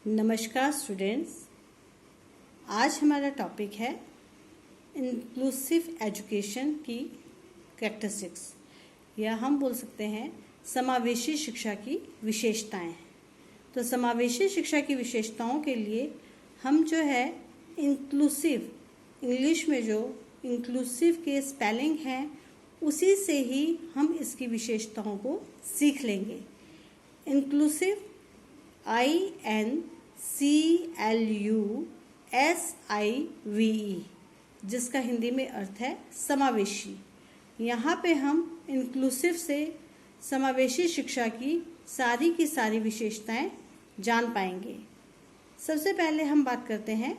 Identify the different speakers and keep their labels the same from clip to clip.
Speaker 1: नमस्कार स्टूडेंट्स। आज हमारा टॉपिक है इंक्लूसिव एजुकेशन की कैरेक्टरिस्टिक्स, या हम बोल सकते हैं समावेशी शिक्षा की विशेषताएं। तो समावेशी शिक्षा की विशेषताओं के लिए हम जो है इंक्लूसिव, इंग्लिश में जो इंक्लूसिव के स्पेलिंग हैं उसी से ही हम इसकी विशेषताओं को सीख लेंगे। इंक्लूसिव INCLUSIVE, जिसका हिंदी में अर्थ है समावेशी। यहाँ पे हम इंक्लूसिव से समावेशी शिक्षा की सारी विशेषताएं जान पाएंगे। सबसे पहले हम बात करते हैं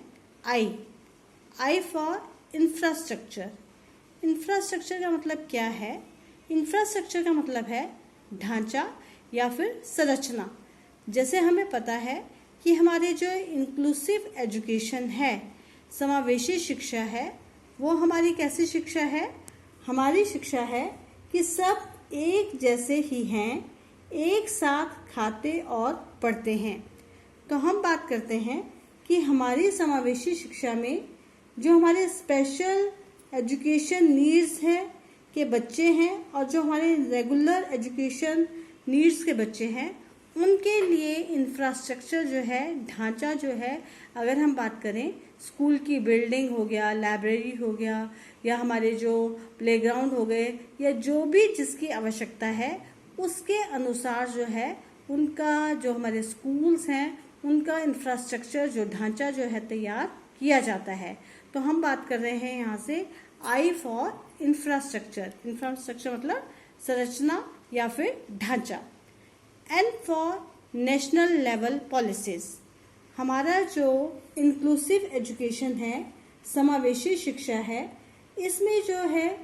Speaker 1: I फॉर इंफ्रास्ट्रक्चर। इंफ्रास्ट्रक्चर का मतलब क्या है? इंफ्रास्ट्रक्चर का मतलब है ढांचा या फिर संरचना। जैसे हमें पता है कि हमारे जो इंक्लूसिव एजुकेशन है, समावेशी शिक्षा है, वो हमारी कैसी शिक्षा है? हमारी शिक्षा है कि सब एक जैसे ही हैं, एक साथ खाते और पढ़ते हैं। तो हम बात करते हैं कि हमारी समावेशी शिक्षा में जो हमारे स्पेशल एजुकेशन नीड्स हैं के बच्चे हैं और जो हमारे रेगुलर एजुकेशन नीड्स के बच्चे हैं, उनके लिए इंफ्रास्ट्रक्चर जो है, ढांचा जो है, अगर हम बात करें स्कूल की बिल्डिंग हो गया, लाइब्रेरी हो गया, या हमारे जो प्लेग्राउंड हो गए, या जो भी जिसकी आवश्यकता है उसके अनुसार जो है उनका जो हमारे स्कूल्स हैं उनका इंफ्रास्ट्रक्चर जो ढांचा जो है तैयार किया जाता है। तो हम बात कर रहे हैं यहाँ से I फॉर इंफ्रास्ट्रक्चर। इंफ्रास्ट्रक्चर मतलब संरचना या फिर ढांचा। N for national level policies. हमारा जो इंक्लूसिव एजुकेशन है, समावेशी शिक्षा है, इसमें जो है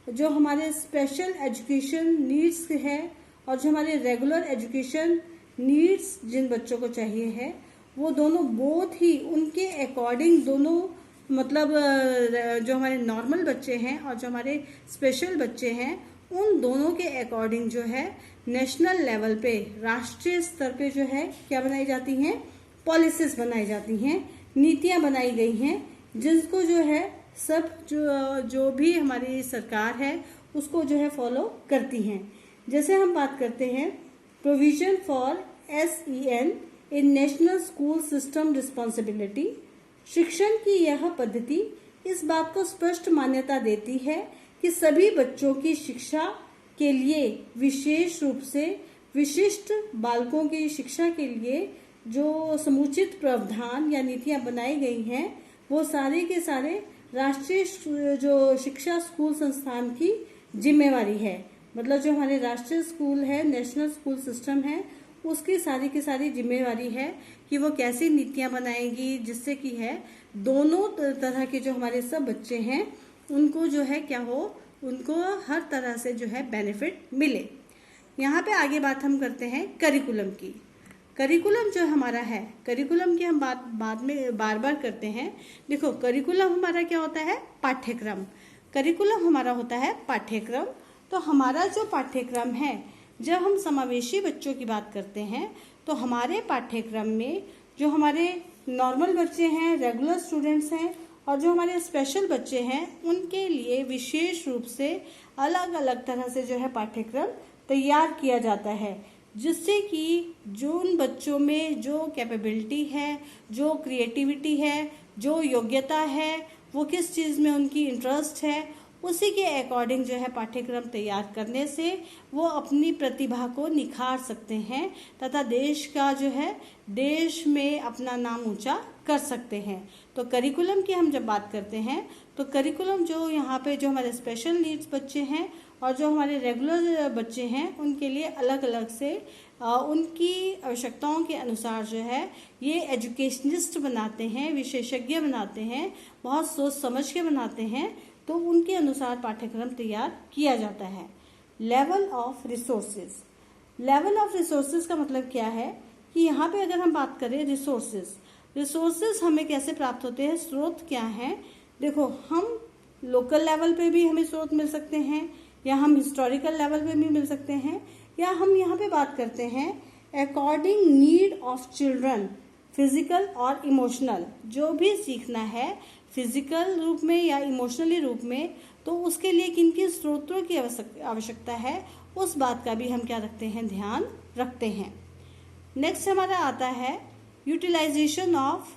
Speaker 1: जो हमारे स्पेशल एजुकेशन नीड्स है और जो हमारे रेगुलर एजुकेशन नीड्स जिन बच्चों को चाहिए है, वो दोनों बोथ ही उनके अकॉर्डिंग दोनों, मतलब जो हमारे नॉर्मल बच्चे हैं और जो हमारे स्पेशल बच्चे हैं, उन दोनों के अकॉर्डिंग जो है नेशनल लेवल पे, राष्ट्रीय स्तर पे जो है क्या बनाई जाती हैं? पॉलिसीज बनाई जाती हैं, नीतियां बनाई गई हैं, जिसको जो है सब जो भी हमारी सरकार है उसको जो है फॉलो करती हैं। जैसे हम बात करते हैं provision for SEN in national school system responsibility. शिक्षण की यह पद्धति इस बात को स्पष्ट मान्यता देती है कि सभी बच्चों की शिक्षा के लिए, विशेष रूप से विशिष्ट बालकों की शिक्षा के लिए जो समुचित प्रावधान या नीतियां बनाई गई हैं, वो सारे के सारे राष्ट्रीय जो शिक्षा स्कूल संस्थान की जिम्मेवारी है। मतलब जो हमारे राष्ट्रीय स्कूल है, नेशनल स्कूल सिस्टम है, उसकी सारी की सारी जिम्मेवारी है कि वो कैसी नीतियां बनाएगी जिससे कि है दोनों तरह के जो हमारे सब बच्चे हैं उनको जो है क्या हो, उनको हर तरह से जो है बेनिफिट मिले। यहाँ पे आगे बात हम करते हैं करिकुलम की। करिकुलम जो हमारा है, करिकुलम की हम बात बाद में बार करते हैं। देखो, करिकुलम हमारा क्या होता है? पाठ्यक्रम। करिकुलम हमारा होता है पाठ्यक्रम। तो हमारा जो पाठ्यक्रम है, जब हम समावेशी बच्चों की बात करते हैं तो हमारे पाठ्यक्रम में जो हमारे नॉर्मल बच्चे हैं, रेगुलर स्टूडेंट्स हैं, और जो हमारे स्पेशल बच्चे हैं, उनके लिए विशेष रूप से अलग अलग तरह से जो है पाठ्यक्रम तैयार किया जाता है, जिससे कि जो उन बच्चों में जो कैपेबिलिटी है, जो क्रिएटिविटी है, जो योग्यता है, वो किस चीज़ में उनकी इंटरेस्ट है, उसी के अकॉर्डिंग जो है पाठ्यक्रम तैयार करने से वो अपनी प्रतिभा को निखार सकते हैं तथा देश का जो है, देश में अपना नाम ऊंचा कर सकते हैं। तो करिकुलम की हम जब बात करते हैं तो करिकुलम जो यहाँ पे जो हमारे स्पेशल नीड्स बच्चे हैं और जो हमारे रेगुलर बच्चे हैं, उनके लिए अलग अलग से उनकी आवश्यकताओं के अनुसार जो है ये एजुकेशनिस्ट बनाते हैं, विशेषज्ञ बनाते हैं, बहुत सोच समझ के बनाते हैं। तो उनके अनुसार पाठ्यक्रम तैयार किया जाता है। Level of resources. Level of resources का मतलब क्या है कि यहाँ पे अगर हम बात करें रिसोर्सेज हमें कैसे प्राप्त होते हैं, स्रोत क्या हैं? देखो, हम लोकल लेवल पे भी हमें स्रोत मिल सकते हैं, या हम हिस्टोरिकल लेवल पे भी मिल सकते हैं, या हम यहाँ पे बात करते हैं according need of children physical और इमोशनल जो भी सीखना है फिजिकल रूप में या इमोशनली रूप में, तो उसके लिए किन किन स्रोतों की आवश्यकता है, उस बात का भी हम क्या रखते हैं, ध्यान रखते हैं। नेक्स्ट हमारा आता है यूटिलाइजेशन ऑफ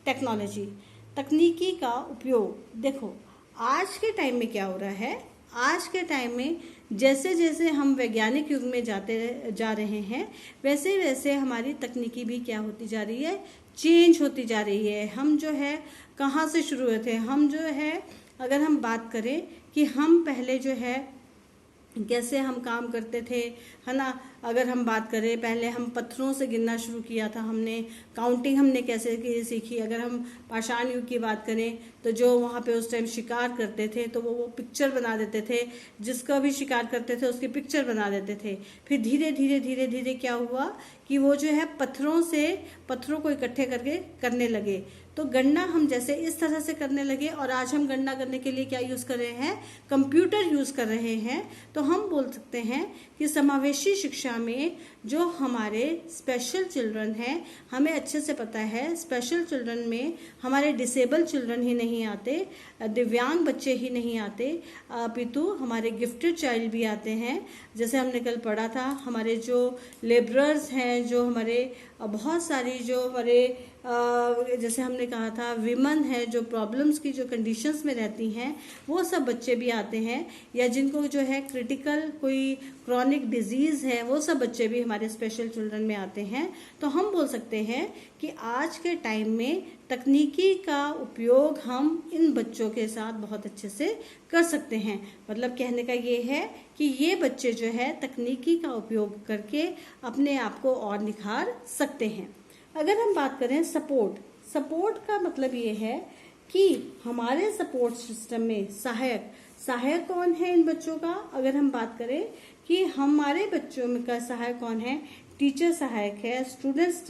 Speaker 1: टेक्नोलॉजी, तकनीकी का उपयोग। देखो आज के टाइम में क्या हो रहा है, आज के टाइम में जैसे जैसे हम वैज्ञानिक युग में जा रहे हैं, वैसे वैसे हमारी तकनीकी भी क्या होती जा रही है, चेंज होती जा रही है। हम जो है कहाँ से शुरू हुए थे, हम जो है अगर हम बात करें कि हम पहले जो है कैसे हम काम करते थे, है ना। अगर हम बात करें पहले हम पत्थरों से गिनना शुरू किया था, हमने काउंटिंग हमने कैसे सीखी। अगर हम पाषाण युग की बात करें तो जो वहाँ पे उस टाइम शिकार करते थे तो वो पिक्चर बना देते थे, जिसका भी शिकार करते थे उसकी पिक्चर बना देते थे। फिर धीरे धीरे धीरे धीरे क्या हुआ कि वो जो है पत्थरों को इकट्ठे करके करने लगे। तो गणना हम जैसे इस तरह से करने लगे और आज हम गणना करने के लिए क्या यूज कर रहे हैं, कंप्यूटर यूज कर रहे हैं। तो हम बोल सकते हैं कि समावेशी शिक्षा में जो हमारे स्पेशल चिल्ड्रन हैं, हमें अच्छे से पता है स्पेशल चिल्ड्रन में हमारे डिसेबल चिल्ड्रन ही नहीं आते, दिव्यांग बच्चे ही नहीं आते, अपितु हमारे गिफ्टेड चाइल्ड भी आते हैं। जैसे हमने कल पढ़ा था, हमारे जो लेबरर्स हैं, जो हमारे बहुत सारी जो हमारे जैसे हमने कहा था विमन है, जो प्रॉब्लम्स की जो कंडीशंस में रहती हैं, वो सब बच्चे भी आते हैं। या जिनको जो है क्रिटिकल कोई क्रॉनिक डिजीज है, वो सब बच्चे भी हमारे स्पेशल चिल्ड्रन में आते हैं। तो हम बोल सकते हैं कि आज के टाइम में तकनीकी का उपयोग हम इन बच्चों के साथ बहुत अच्छे से कर सकते हैं। मतलब कहने का ये है कि ये बच्चे जो है तकनीकी का उपयोग करके अपने आप को और निखार सकते हैं। अगर हम बात करें सपोर्ट का मतलब ये है कि हमारे सपोर्ट सिस्टम में सहायक कौन है इन बच्चों का। अगर हम बात करें कि हमारे बच्चों में का सहायक कौन है, टीचर सहायक है, स्टूडेंट्स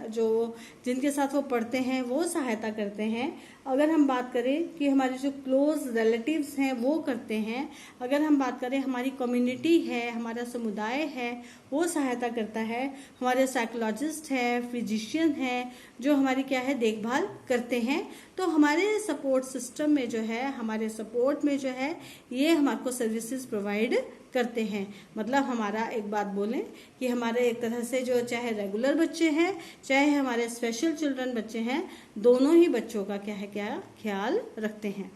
Speaker 1: जो जिनके साथ वो पढ़ते हैं वो सहायता करते हैं। अगर हम बात करें कि हमारे जो क्लोज रिलेटिव्स हैं वो करते हैं। अगर हम बात करें हमारी कम्युनिटी है, हमारा समुदाय है, वो सहायता करता है। हमारे साइकोलॉजिस्ट है, फिजिशियन है, जो हमारी क्या है देखभाल करते हैं। तो हमारे सपोर्ट सिस्टम में जो है, हमारे सपोर्ट में जो है ये हमारे को सर्विसेज प्रोवाइड करते हैं। मतलब हमारा एक बात बोलें कि हमारे एक तरह से जो चाहे रेगुलर बच्चे हैं चाहे हमारे स्पेशल चिल्ड्रन बच्चे हैं, दोनों ही बच्चों का क्या है क्या ख्याल रखते हैं।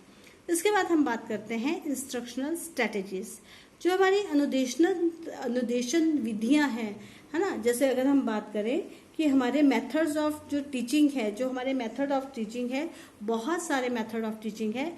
Speaker 1: इसके बाद हम बात करते हैं इंस्ट्रक्शनल स्ट्रेटेजीज, जो हमारी अनुदेशन विधियां हैं, है ना। जैसे अगर हम बात करें कि हमारे मेथड्स ऑफ जो टीचिंग है, जो हमारे मेथड ऑफ टीचिंग है, बहुत सारे मेथड ऑफ टीचिंग है।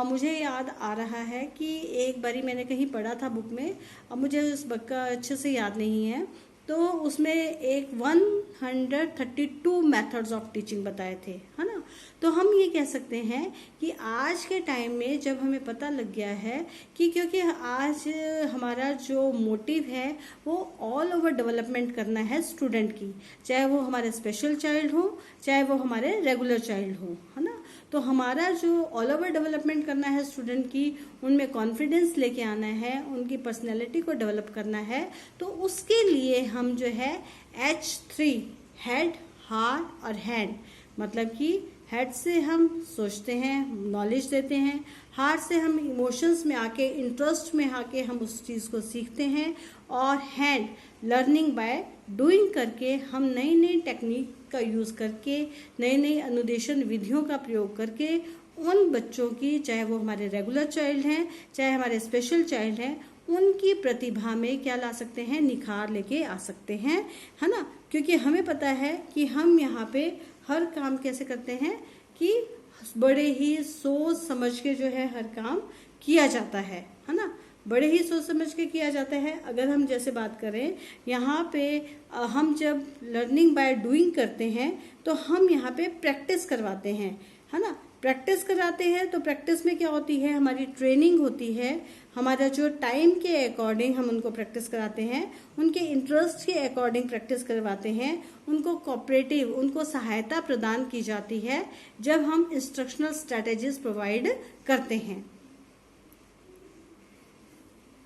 Speaker 1: मुझे याद आ रहा है कि एक बारी मैंने कहीं पढ़ा था बुक में, अब मुझे उस बुक का अच्छे से याद नहीं है, तो उसमें एक 132 मेथड्स ऑफ टीचिंग बताए थे, है ना। तो हम ये कह सकते हैं कि आज के टाइम में जब हमें पता लग गया है कि क्योंकि आज हमारा जो मोटिव है वो ऑल ओवर डेवलपमेंट करना है स्टूडेंट की, चाहे वो हमारे स्पेशल चाइल्ड हो चाहे वो हमारे रेगुलर चाइल्ड हो, है ना। तो हमारा जो ऑल ओवर डेवलपमेंट करना है स्टूडेंट की, उनमें कॉन्फिडेंस लेके आना है, उनकी पर्सनैलिटी को डेवलप करना है। तो उसके लिए हम जो है H3 हेड, हार्ट और हैंड, मतलब कि हेड से हम सोचते हैं, नॉलेज देते हैं, हार्ट से हम इमोशंस में आके, इंटरेस्ट में आके हम उस चीज़ को सीखते हैं, और हैंड लर्निंग बाय डूइंग करके हम नई नई टेक्निक का यूज़ करके, नई नई अनुदेशन विधियों का प्रयोग करके उन बच्चों की, चाहे वो हमारे रेगुलर चाइल्ड हैं चाहे हमारे स्पेशल चाइल्ड हैं, उनकी प्रतिभा में क्या ला सकते हैं, निखार लेके आ सकते हैं, है ना। क्योंकि हमें पता है कि हम यहाँ पे हर काम कैसे करते हैं कि बड़े ही सोच समझ के जो है हर काम किया जाता है ना, बड़े ही सोच समझ के किया जाता है। अगर हम जैसे बात करें यहाँ पे हम जब लर्निंग बाय डूइंग करते हैं तो हम यहाँ पे प्रैक्टिस करवाते हैं, है ना। प्रैक्टिस कराते हैं तो प्रैक्टिस में क्या होती है, हमारी ट्रेनिंग होती है, हमारा जो टाइम के अकॉर्डिंग हम उनको प्रैक्टिस कराते हैं, उनके इंटरेस्ट के अकॉर्डिंग प्रैक्टिस करवाते हैं, उनको कोऑपरेटिव, उनको सहायता प्रदान की जाती है जब हम इंस्ट्रक्शनल स्ट्रेटेजीज प्रोवाइड करते हैं।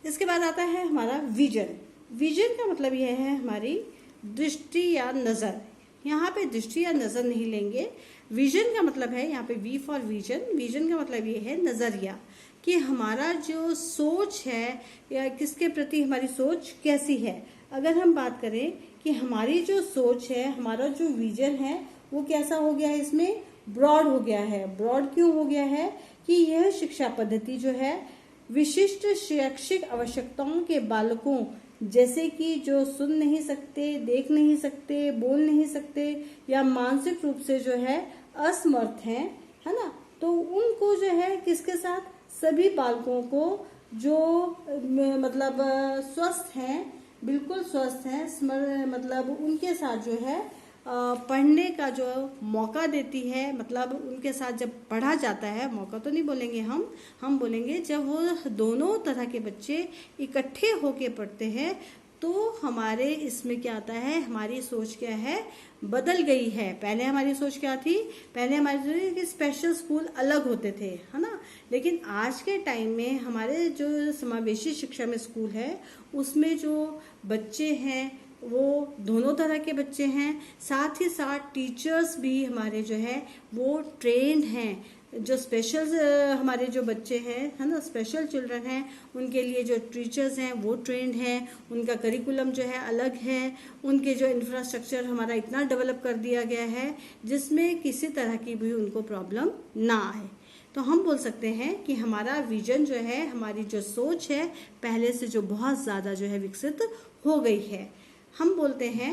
Speaker 1: इसके बाद आता है हमारा विजन। विजन का मतलब यह है हमारी दृष्टि या नज़र, यहाँ पे दृष्टि या नज़र नहीं लेंगे। विजन का मतलब है यहाँ पे वी फॉर विजन, विजन का मतलब ये है नज़रिया, कि हमारा जो सोच है या किसके प्रति हमारी सोच कैसी है। अगर हम बात करें कि हमारी जो सोच है, हमारा जो विजन है वो कैसा हो गया है, इसमें ब्रॉड हो गया है। ब्रॉड क्यों हो गया है कि यह शिक्षा पद्धति जो है विशिष्ट शैक्षिक आवश्यकताओं के बालकों, जैसे कि जो सुन नहीं सकते, देख नहीं सकते, बोल नहीं सकते या मानसिक रूप से जो है असमर्थ हैं, है ना, तो उनको जो है किसके साथ, सभी बालकों को जो मतलब स्वस्थ हैं, बिल्कुल स्वस्थ हैं, मतलब उनके साथ जो है पढ़ने का जो मौका देती है। मतलब उनके साथ जब पढ़ा जाता है, मौका तो नहीं बोलेंगे हम बोलेंगे जब वो दोनों तरह के बच्चे इकट्ठे होके पढ़ते हैं तो हमारे इसमें क्या आता है, हमारी सोच क्या है, बदल गई है। पहले हमारी सोच क्या थी, पहले हमारी सोच कि स्पेशल स्कूल अलग होते थे, है ना, लेकिन आज के टाइम में हमारे जो समावेशी शिक्षा में स्कूल है उसमें जो बच्चे हैं वो दोनों तरह के बच्चे हैं, साथ ही साथ टीचर्स भी हमारे जो है वो ट्रेंड हैं। जो स्पेशल हमारे जो बच्चे हैं, है ना, स्पेशल चिल्ड्रन हैं, उनके लिए जो टीचर्स हैं वो ट्रेंड हैं, उनका करिकुलम जो है अलग है, उनके जो इंफ्रास्ट्रक्चर हमारा इतना डेवलप कर दिया गया है जिसमें किसी तरह की भी उनको प्रॉब्लम ना आए। तो हम बोल सकते हैं कि हमारा विजन जो है, हमारी जो सोच है पहले से जो बहुत ज़्यादा जो है विकसित हो गई है। हम बोलते हैं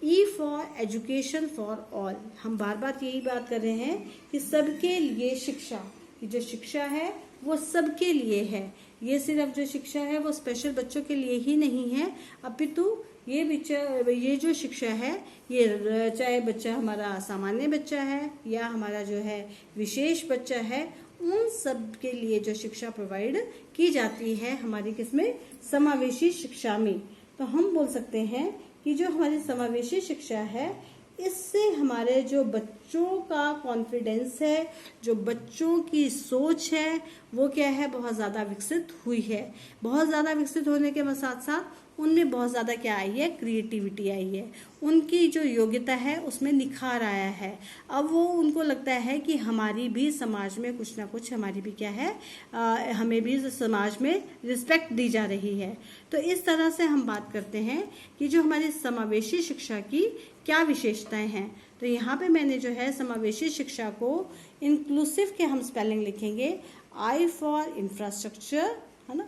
Speaker 1: E for education for all. हम बार बार यही बात कर रहे हैं कि सबके लिए शिक्षा, कि जो शिक्षा है वो सबके लिए है। ये सिर्फ जो शिक्षा है वो स्पेशल बच्चों के लिए ही नहीं है, अपितु ये जो शिक्षा है ये चाहे बच्चा हमारा सामान्य बच्चा है या हमारा जो है विशेष बच्चा है, उन सब के लिए जो शिक्षा प्रोवाइड की जाती है हमारी किसमें, समावेशी शिक्षा में। तो हम बोल सकते हैं कि जो हमारी समावेशी शिक्षा है इससे हमारे जो बच्चों का कॉन्फिडेंस है, जो बच्चों की सोच है वो क्या है, बहुत ज़्यादा विकसित हुई है। बहुत ज़्यादा विकसित होने के साथ साथ उनमें बहुत ज़्यादा क्या आई है, क्रिएटिविटी आई है, उनकी जो योग्यता है उसमें निखार आया है। अब वो उनको लगता है कि हमारी भी समाज में कुछ ना कुछ, हमारी भी क्या है, हमें भी समाज में रिस्पेक्ट दी जा रही है। तो इस तरह से हम बात करते हैं कि जो हमारी समावेशी शिक्षा की क्या विशेषताएं हैं। तो यहाँ पे मैंने जो है समावेशी शिक्षा को इंक्लूसिव के हम स्पेलिंग लिखेंगे, आई फॉर इंफ्रास्ट्रक्चर, है ना,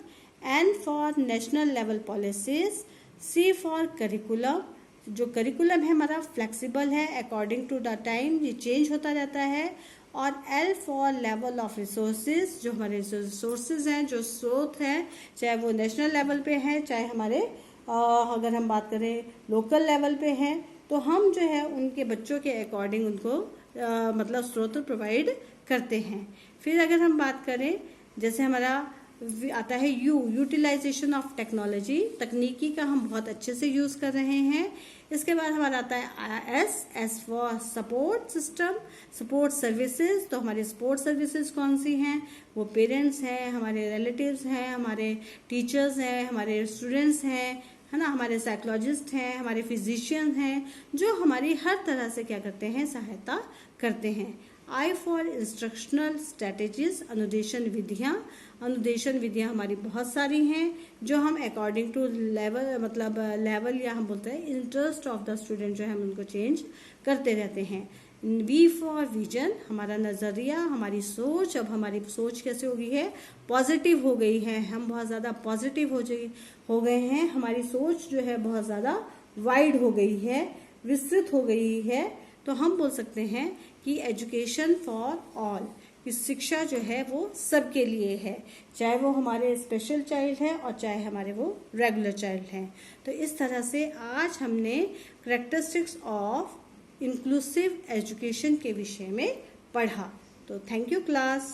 Speaker 1: N for national level policies, C for curriculum, जो करिकुलम है हमारा फ्लेक्सिबल है, अकॉर्डिंग टू द टाइम ये चेंज होता रहता है, और L for level of resources, जो हमारे रिसोर्सेज हैं, जो स्रोत हैं, चाहे वो नेशनल लेवल पे हैं चाहे हमारे अगर हम बात करें लोकल लेवल पे हैं, तो हम जो है उनके बच्चों के अकॉर्डिंग उनको मतलब स्रोत प्रोवाइड करते हैं। फिर अगर हम बात करें जैसे हमारा आता है यूटिलाइजेशन ऑफ टेक्नोलॉजी, तकनीकी का हम बहुत अच्छे से यूज़ कर रहे हैं। इसके बाद हमारा आता है S for support system, support services. तो हमारी सपोर्ट सर्विसेज कौन सी हैं, वो पेरेंट्स हैं, हमारे रिलेटिव्स हैं, हमारे टीचर्स हैं, हमारे स्टूडेंट्स हैं, है ना, हमारे साइकोलॉजिस्ट हैं, हमारे फिजिशियन हैं, जो हमारी हर तरह से क्या करते हैं, सहायता करते हैं। आई फॉर इंस्ट्रक्शनल स्ट्रेटेजीज, अनुदेशन विधियाँ हमारी बहुत सारी हैं जो हम अकॉर्डिंग टू लेवल, मतलब लेवल या हम बोलते हैं इंटरेस्ट ऑफ द स्टूडेंट जो है हम उनको चेंज करते रहते हैं। वी फॉर विजन, हमारा नज़रिया, हमारी सोच। अब हमारी सोच कैसे हो गई है, पॉजिटिव हो गई है, हम बहुत ज़्यादा पॉजिटिव हो गए हैं, हमारी सोच जो है बहुत ज़्यादा वाइड हो गई है, विस्तृत हो गई है। तो हम बोल सकते हैं कि एजुकेशन फॉर ऑल, कि शिक्षा जो है वो सबके लिए है, चाहे वो हमारे स्पेशल चाइल्ड है और चाहे हमारे वो रेगुलर चाइल्ड हैं। तो इस तरह से आज हमने कैरेक्टरिस्टिक्स ऑफ इंक्लूसिव एजुकेशन के विषय में पढ़ा। तो थैंक यू क्लास।